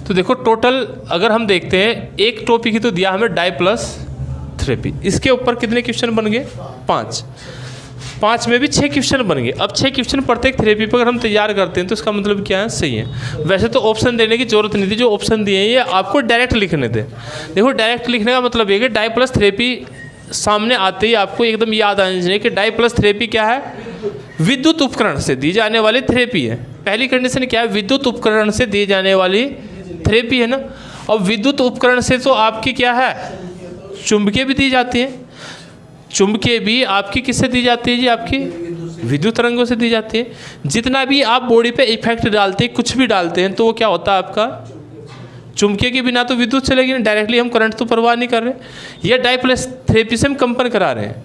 तो देखो टोटल अगर हम देखते हैं एक टॉपिक ही तो दिया हमें डाई प्लस थेरेपी, इसके ऊपर कितने क्वेश्चन बन गए 5 में भी 6 क्वेश्चन बन गए। अब 6 क्वेश्चन प्रत्येक थेरेपी पर अगर हम तैयार करते हैं तो इसका मतलब क्या है, सही है। वैसे तो ऑप्शन देने की जरूरत नहीं थी, जो ऑप्शन दिए हैं ये आपको डायरेक्ट लिखने थे। देखो डायरेक्ट लिखने का मतलब ये कि डाई प्लस थेरेपी सामने आते ही आपको एकदम याद आना चाहिए कि डाई प्लस थेरेपी क्या है, विद्युत उपकरण से दी जाने वाली थेरेपी है। पहली कंडीशन क्या है, विद्युत उपकरण से दी जाने वाली थेरेपी है ना। और विद्युत उपकरण से तो आपकी क्या है, चुंबकीय भी दी जाती है। चुंबकीय भी आपकी किससे दी जाती है जी, आपकी विद्युत तरंगों से दी जाती है। जितना भी आप बॉडी पे इफेक्ट डालते हैं, कुछ भी डालते हैं, तो वो क्या होता है आपका चुंबकीय के बिना तो विद्युत चलेगी ना, डायरेक्टली हम करंट तो परवाह नहीं कर रहे। यह डाई प्लस थेरेपी से हम कंपन करा रहे हैं।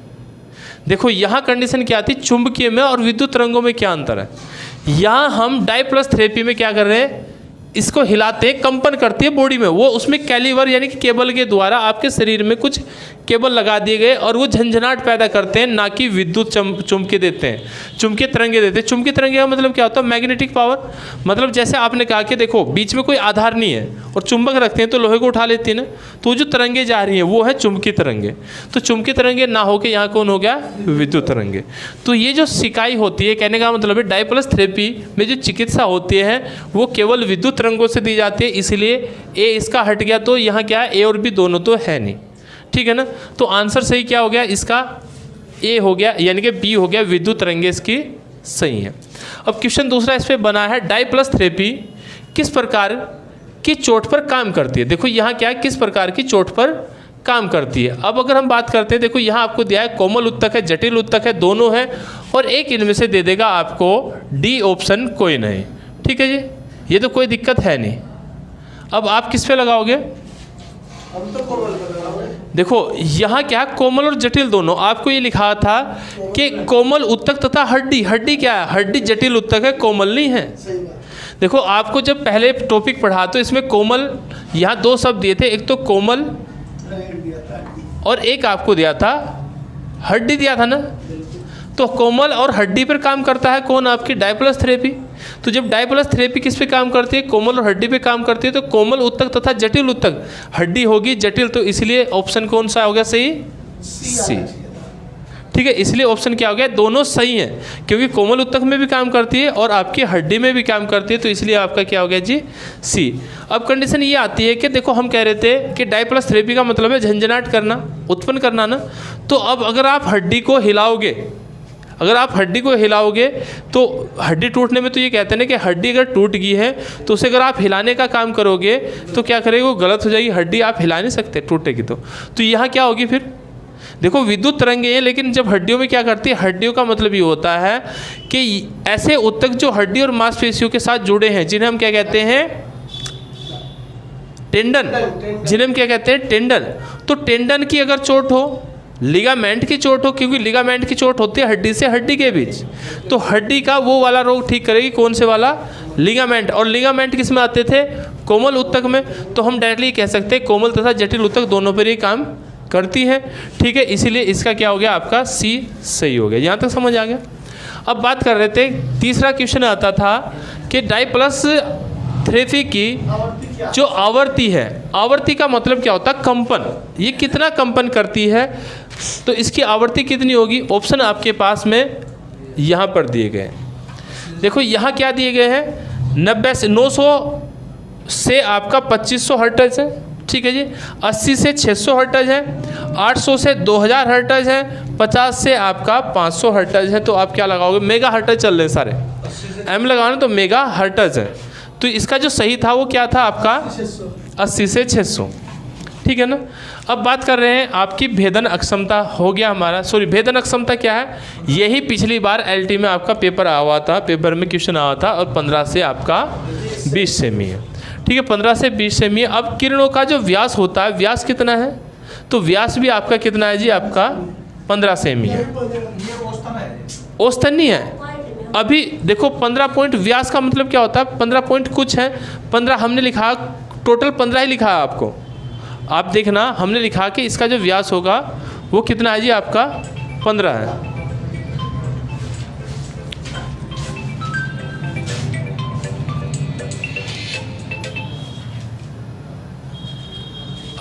देखो यहाँ कंडीशन क्या आती है, चुंबकीय में और विद्युत तरंगों में क्या अंतर है। यहाँ हम डाई प्लस थेरेपी में क्या कर रहे हैं, इसको हिलाते हैं, कंपन करती है बॉडी में, वो उसमें कैलिवर यानी कि केबल के द्वारा आपके शरीर में कुछ केबल लगा दिए गए और वो झंझनाट पैदा करते हैं, ना कि विद्युत चुंबकीय देते हैं, चुंबकीय तरंगे देते हैं। चुंबकीय तरंगे का मतलब क्या होता है, मैग्नेटिक पावर। मतलब जैसे आपने कहा कि देखो बीच में कोई आधार नहीं है और चुंबक रखते हैं तो लोहे को उठा लेती है ना, तो जो तरंगे जा रही हैं वो है चुंबकीय तरंगे। तो चुंबकीय तरंगे ना होकर यहाँ कौन हो गया, विद्युत तरंगे। तो ये जो सिकाई होती है, कहने का मतलब है डाई प्लस थेरेपी में जो चिकित्सा होती है वो केवल विद्युत तरंगों से दी जाती है, इसलिए ए इसका हट गया। तो यहाँ क्या है, ए और बी दोनों तो है नहीं, ठीक है ना। तो आंसर सही क्या हो गया इसका, ए हो गया, यानी कि बी हो गया, विद्युत तरंगे इसकी सही है। अब क्वेश्चन दूसरा इस पे बना है, डाई प्लस थेरेपी किस प्रकार की चोट पर काम करती है। देखो यहाँ क्या है, किस प्रकार की चोट पर काम करती है। अब अगर हम बात करते हैं, देखो यहाँ आपको दिया है कोमल उत्तक है, जटिल उत्तक है, दोनों है, और एक इनमें से दे देगा आपको डी ऑप्शन कोई नहीं, ठीक है जी, ये तो कोई दिक्कत है नहीं। अब आप किस पे लगाओगे, हम तो कोमल पर लगाओगे। देखो यहाँ क्या है, कोमल और जटिल दोनों। आपको ये लिखा था कि कोमल उत्तक तथा हड्डी, हड्डी क्या है, हड्डी जटिल उत्तक है, कोमल नहीं है। सही बात। देखो आपको जब पहले टॉपिक पढ़ा तो इसमें कोमल, यहाँ 2 शब्द दिए थे, एक तो कोमल और एक आपको दिया था हड्डी, दिया था ना। तो कोमल और हड्डी पर काम करता है कौन, आपकी डाई प्लस थेरेपी। तो जब डाई प्लस थेरेपी किस पे काम करती है, कोमल और हड्डी पे काम करती है, तो कोमल उत्तक तथा जटिल उत्तक, हड्डी होगी जटिल, तो इसलिए ऑप्शन कौन सा हो गया सही, सी, ठीक है। इसलिए ऑप्शन क्या हो गया, दोनों सही है, क्योंकि कोमल उत्तक में भी काम करती है और आपकी हड्डी में भी काम करती है, तो इसलिए आपका क्या हो गया जी, सी। अब कंडीशन ये आती है कि देखो हम कह रहे थे कि डाई प्लस थेरेपी का मतलब है झंझनाट करना, उत्पन्न करना ना। तो अब अगर आप हड्डी को हिलाओगे, अगर आप हड्डी को हिलाओगे तो हड्डी टूटने में तो ये कहते हैं ना कि हड्डी अगर टूट गई है तो उसे अगर आप हिलाने का काम करोगे तो क्या करेगी, वो गलत हो जाएगी, हड्डी आप हिला नहीं सकते टूटेगी। तो यहाँ क्या होगी फिर, देखो विद्युत तरंगे हैं, लेकिन जब हड्डियों में क्या करती है, हड्डियों का मतलब ये होता है कि ऐसे उत्तक जो हड्डी और मांसपेशियों के साथ जुड़े हैं, जिन्हें हम क्या कहते हैं, टेंडन, जिन्हें हम क्या कहते हैं, टेंडन। तो टेंडन की अगर चोट हो, लिगामेंट की चोट हो, क्योंकि लिगामेंट की चोट होती है हड्डी से हड्डी के बीच, तो हड्डी का वो वाला रोग ठीक करेगी कौन से वाला, लिगामेंट। और लिगामेंट किस में आते थे, कोमल उत्तक में। तो हम डायरेक्टली कह सकते हैं कोमल तथा जटिल उत्तक दोनों पर ही काम करती है, ठीक है। इसीलिए इसका क्या हो गया, आपका सी सही हो गया। यहाँ तक समझ आ गया। अब बात कर रहे थे, तीसरा क्वेश्चन आता था कि डाई प्लस थेरेपी की जो आवृत्ति है, आवृत्ति का मतलब क्या होता है, कंपन, ये कितना कंपन करती है, तो इसकी आवृत्ति कितनी होगी। ऑप्शन आपके पास में यहाँ पर दिए गए। देखो यहाँ क्या दिए गए हैं, 90 से 900 से आपका 2500 हर्ट्ज है, ठीक है जी, 80 से 600 हर्ट्ज है, 800 से 2000 हर्ट्ज है, 50 से आपका 500 हर्ट्ज है। तो आप क्या लगाओगे, मेगा हर्ट्ज चल रहे हैं सारे, एम लगाना तो मेगा हर्ट्ज है। तो इसका जो सही था वो क्या था आपका, 80 से 600, ठीक है ना। अब बात कर रहे हैं आपकी भेदन अक्षमता, हो गया हमारा, सॉरी भेदन अक्षमता क्या है, यही पिछली बार एलटी में आपका पेपर आया हुआ था, पेपर में क्वेश्चन आया था, और 15 से आपका 20 सेमी है, ठीक है, 15 से 20 सेमी। अब किरणों का जो व्यास होता है, व्यास कितना है, तो व्यास भी आपका कितना है जी, आपका 15 सेमी है, औसतन नहीं है। अभी देखो 15 पॉइंट, व्यास का मतलब क्या होता है, 15 पॉइंट कुछ है, 15 हमने लिखा, टोटल 15 ही लिखा है आपको। आप देखना हमने लिखा कि इसका जो व्यास होगा वो कितना है जी, आपका 15 है।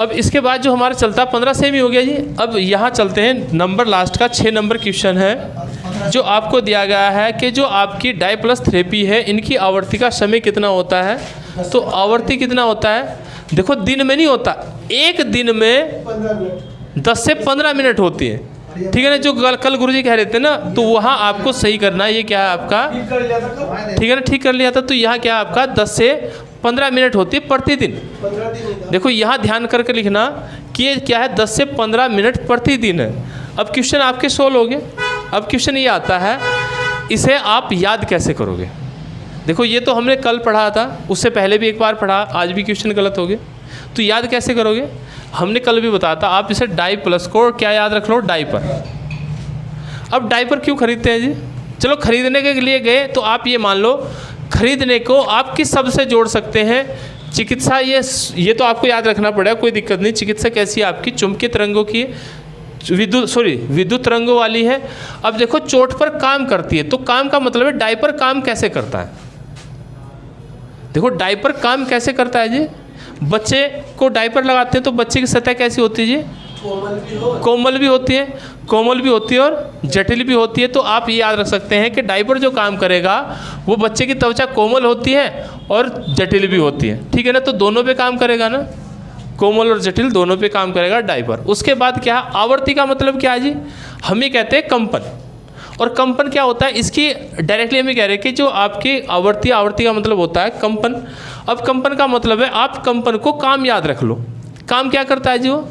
अब इसके बाद जो हमारा चलता 15 सेमी हो गया जी। अब यहाँ चलते हैं नंबर लास्ट का 6 नंबर क्वेश्चन है जो आपको दिया गया है कि जो आपकी डाई प्लस थेरेपी है इनकी आवर्ती का समय कितना होता है। तो आवर्ती कितना होता है, देखो दिन में नहीं होता, एक दिन में 10 से 15 मिनट होती है, ठीक है ना। जो कल गुरुजी कह रहे थे ना, तो वहाँ आपको सही करना है। ये क्या है आपका, ठीक है ना, ठीक कर लिया था। तो यहाँ क्या है आपका 10 से 15 मिनट होती है प्रतिदिन। देखो यहाँ ध्यान करके लिखना कि ये क्या है 10 से 15 मिनट प्रतिदिन है। अब क्वेश्चन आपके सोल्व हो गए। अब क्वेश्चन ये आता है इसे आप याद कैसे करोगे। देखो ये तो हमने कल पढ़ा था, उससे पहले भी एक बार पढ़ा, आज भी क्वेश्चन गलत हो गए। तो याद कैसे करोगे, हमने कल भी बताया था, आप इसे डाई प्लस को क्या याद रख लो, डाइपर। अब डाइपर क्यों खरीदते हैं जी, चलो खरीदने के लिए गए तो आप ये मान लो खरीदने को आप किस शब्द से जोड़ सकते हैं, चिकित्सा। ये तो आपको याद रखना पड़ेगा, कोई दिक्कत नहीं। चिकित्सा कैसी है आपकी, चुंबकीय तरंगों की, विद्युत तरंगों वाली है। अब देखो चोट पर काम करती है, तो काम का मतलब है डाइपर काम कैसे करता है। देखो डाइपर काम कैसे करता है जी, बच्चे को डाइपर लगाते हैं तो बच्चे की सतह कैसी होती है जी, कोमल भी होती है, कोमल भी होती है और जटिल भी होती है। तो आप ये याद रख सकते हैं कि डाइपर जो काम करेगा वो बच्चे की त्वचा कोमल होती है और जटिल भी होती है, ठीक है ना। तो दोनों पे काम करेगा ना, कोमल और जटिल दोनों पे काम करेगा डाइपर। उसके बाद क्या, आवर्ती का मतलब क्या है जी, हम ही कहते हैं कंपन। और कंपन क्या होता है, इसकी डायरेक्टली हम ही कह रहे हैं कि जो आपकी आवर्ती का मतलब होता है कंपन। अब कंपन का मतलब है आप कंपन को काम याद रख लो। काम क्या करता है जी वो,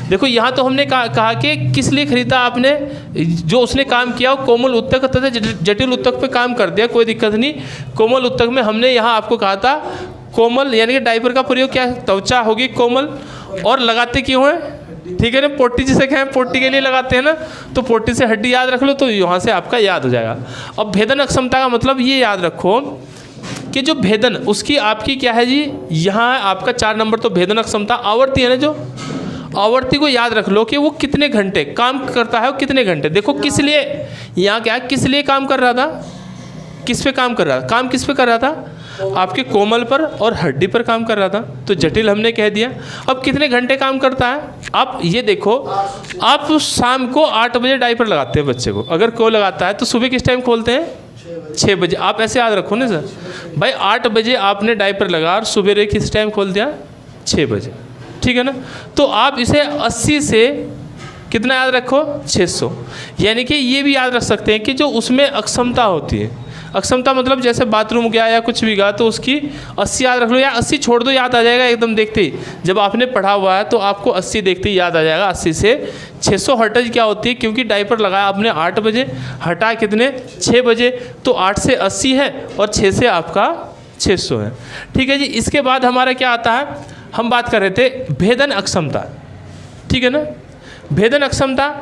देखो यहाँ तो हमने कहा कि किस लिए खरीदा आपने, जो उसने काम किया वो कोमल उत्तक तथा जटिल उत्तक पे काम कर दिया, कोई दिक्कत नहीं। कोमल उत्तक में हमने यहाँ आपको कहा था कोमल, यानी कि डाइपर का प्रयोग क्या, त्वचा होगी कोमल, और लगाते क्यों है, ठीक है ना, पोटी जिसे कहें पोटी के लिए लगाते हैं ना, तो पोटी से हड्डी याद रख लो, तो यहाँ से आपका याद हो जाएगा। अब भेदन अक्षमता का मतलब ये याद रखो कि जो भेदन उसकी आपकी क्या है जी, यहाँ है आपका 4 नंबर। तो भेदन अक्षमता आवर्ती है ना, जो आवर्ती को याद रख लो कि वो कितने घंटे काम करता है, वो कितने घंटे। देखो किस लिए, यहाँ क्या किस लिए काम कर रहा था, किस पे काम कर रहा था, काम किस पे कर रहा था, आपके कोमल पर और हड्डी पर काम कर रहा था। तो जटिल हमने कह दिया। अब कितने घंटे काम करता है, आप ये देखो, आप शाम को 8 बजे डाइपर लगाते हैं बच्चे को, अगर कोई लगाता है तो सुबह किस टाइम खोलते हैं, 6 बजे। आप ऐसे याद रखो ना सर, भाई 8 बजे आपने डाइपर लगा और सुबह किस टाइम खोल दिया, 6 बजे, ठीक है ना। तो आप इसे 80 से कितना याद रखो, 600। यानी कि ये भी याद रख सकते हैं कि जो उसमें अक्षमता होती है, अक्षमता मतलब जैसे बाथरूम गया या कुछ भी गया तो उसकी 80 याद रख लो, या 80 छोड़ दो, याद आ जाएगा एकदम देखते ही। जब आपने पढ़ा हुआ है तो आपको 80 देखते ही याद आ जाएगा। 80 से 600 हर्ट्ज क्या होती है, क्योंकि डाइपर लगाया आपने 8 बजे, हटा कितने, 6 बजे, तो 8 से 80 है और 6 से आपका 600 है, ठीक है जी। इसके बाद हमारा क्या आता है, हम बात कर रहे थे भेदन अक्षमता, ठीक है ना, भेदन अक्षमता।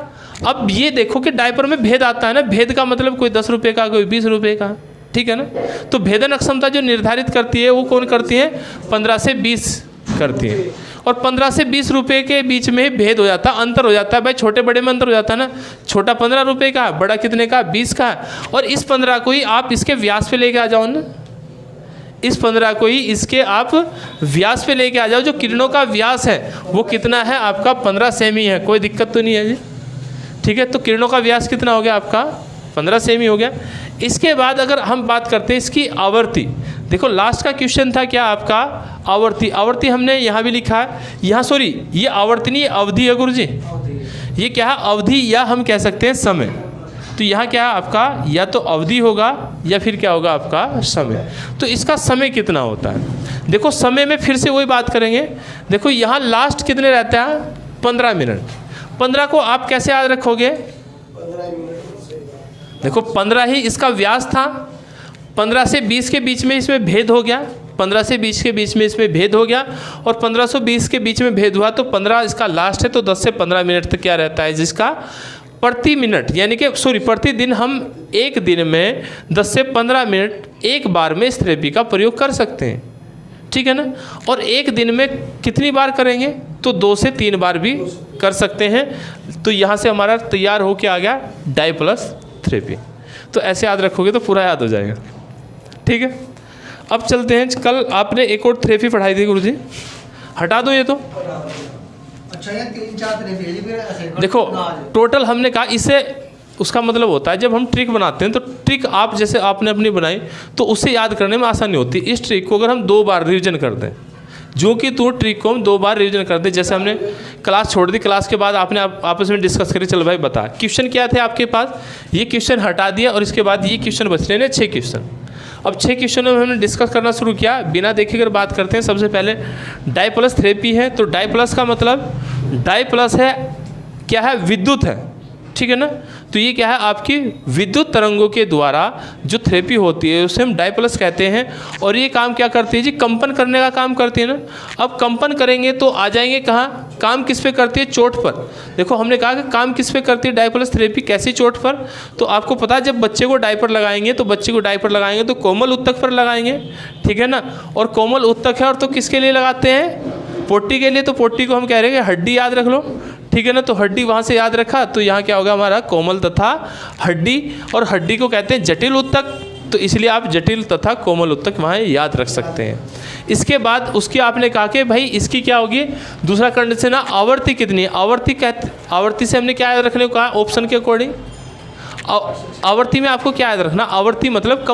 अब ये देखो कि डायपर में भेद आता है ना, भेद का मतलब कोई 10 रुपये का, कोई 20 रुपये का, ठीक है ना। तो भेदन अक्षमता जो निर्धारित करती है वो कौन करती है, 15 से 20 करती है। और 15 से 20 रुपये के बीच में भेद हो जाता है, अंतर हो जाता है भाई, छोटे बड़े में अंतर हो जाता है ना। छोटा 15 रुपये का, बड़ा कितने का, 20 का। और इस 15 को ही आप इसके व्यास पे लेके आ जाओ ना, इस 15 को ही इसके आप व्यास पे लेके आ जाओ। जो किरणों का व्यास है वो कितना है आपका, 15 सेमी है, कोई दिक्कत तो नहीं है जी, ठीक है। तो किरणों का व्यास कितना हो गया आपका, 15 सेमी हो गया। इसके बाद अगर हम बात करते हैं इसकी आवर्ती, देखो लास्ट का क्वेश्चन था क्या आपका, आवर्ती। आवर्ती हमने यहाँ भी लिखा है, यहाँ सॉरी ये आवर्ती नहीं, अवधि है गुरुजी, ये क्या है, अवधि, या हम कह सकते हैं समय। तो यहाँ क्या है आपका, या तो अवधि होगा या फिर क्या होगा आपका समय। तो इसका समय कितना होता है, देखो समय में फिर से वही बात करेंगे। देखो यहाँ लास्ट कितने रहता है, 15 मिनट। 15 को आप कैसे याद रखोगे, 15 मिनट। देखो 15 ही इसका व्यास था, 15 से 20 के बीच में इसमें भेद हो गया, 15 से 20 के बीच में इसमें भेद हो गया, और 15 से 20 के बीच में भेद हुआ, तो 15 इसका लास्ट है। तो 10 से 15 मिनट तक क्या रहता है, जिसका प्रति मिनट, यानी कि सॉरी प्रतिदिन हम एक दिन में 10 से 15 मिनट एक बार में इस थेरेपी का प्रयोग कर सकते हैं, ठीक है ना। और एक दिन में कितनी बार करेंगे, तो 2 से 3 बार भी कर सकते हैं। तो यहाँ से हमारा तैयार हो के आ गया डाई प्लस थेरेपी। तो ऐसे याद रखोगे तो पूरा याद हो जाएगा, ठीक है। अब चलते हैं, कल आपने एक और थेरेपी पढ़ाई थी गुरुजी, हटा दो ये तो। अच्छा ये 3-4 तरह भेजी फिर ऐसे देखो टोटल हमने कहा इसे, उसका मतलब होता है जब हम ट्रिक बनाते हैं तो ट्रिक आप जैसे आपने अपनी बनाई तो उसे याद करने में आसानी होती है। इस ट्रिक को अगर हम 2 बार रिवीजन कर दें, जो कि तू ट्रिक को हम 2 बार रिवीजन कर दें, जैसे हमने क्लास छोड़ दी, क्लास के बाद आपने आपस में डिस्कस करी, चलो भाई बता क्वेश्चन क्या थे आपके पास, ये क्वेश्चन हटा दिया और इसके बाद ये क्वेश्चन बच रहे हैं 6 क्वेश्चन। अब 6 क्वेश्चनों में हमने डिस्कस करना शुरू किया, बिना देखे अगर बात करते हैं। सबसे पहले डाइप्लस थेरेपी है, तो डाइप्लस का मतलब डाइप्लस है क्या है, विद्युत है, ठीक है ना। तो ये क्या है आपकी विद्युत तरंगों के द्वारा जो थेरेपी होती है उसे हम डाइप्लस कहते हैं। और ये काम क्या करती है जी, कंपन करने का काम करती है ना। अब कंपन करेंगे तो आ जाएंगे कहाँ, काम किस पे करती है, चोट पर। देखो हमने कहा कि काम किस पे करती है डाइप्लस थेरेपी, कैसी चोट पर। तो आपको पता है जब बच्चे को डायपर लगाएंगे तो बच्चे को डायपर लगाएंगे तो कोमल उत्तक पर लगाएंगे, ठीक है ना। और कोमल उत्तक है और तो किसके लिए लगाते हैं, पोटी के लिए। तो पोटी को हम कह रहे हैं कि हड्डी याद रख लो, ठीक है ना। तो हड्डी वहाँ से याद रखा तो यहाँ क्या होगा हमारा कोमल तथा हड्डी, और हड्डी को कहते हैं जटिल उत्तक, तो इसलिए आप जटिल तथा कोमल उत्तक वहाँ याद रख सकते हैं। इसके बाद उसकी आपने कहा कि भाई इसकी क्या होगी, दूसरा कंडीशन है आवृत्ति कितनी है। आवृत्ति से हमने क्या याद रखने को कहा, ऑप्शन के अकॉर्डिंग। आवृत्ति में आपको क्या याद रखना, आवृत्ति मतलब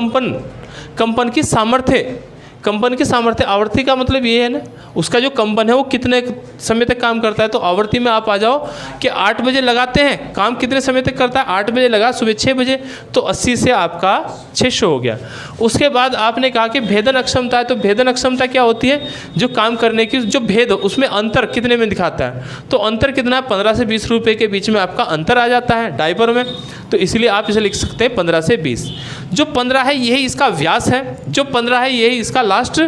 कंपन की सामर्थ्य, कंपन की सामर्थ्य। आवृत्ति का मतलब ये है ना, उसका जो कंपन है वो कितने समय तक काम करता है। तो आवृत्ति में आप आ जाओ कि 8 बजे लगाते हैं, काम कितने समय तक करता है, 8 बजे लगा सुबह 6 बजे, तो 80 से आपका 600 हो गया। उसके बाद आपने कहा कि भेदन अक्षमता है, तो भेदन अक्षमता क्या होती है, जो काम करने की जो भेद उसमें अंतर कितने में दिखाता है। तो अंतर कितना है, 15 से 20 रुपये के बीच में आपका अंतर आ जाता है डायपर में, तो इसलिए आप इसे लिख सकते हैं 15 से 20। जो 15 है यही इसका व्यास है, जो 15 है यही इसका लास्ट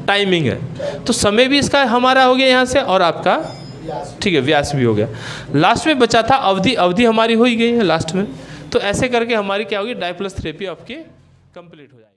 टाइमिंग है। तो समय भी इसका हमारा हो गया यहाँ से, और आपका ठीक है व्यास भी हो गया। लास्ट में बचा था अवधि, अवधि हमारी हो ही गई है लास्ट में। तो ऐसे करके हमारी क्या होगी, डाइप्लस थेरेपी आपकी कंप्लीट हो जाएगी।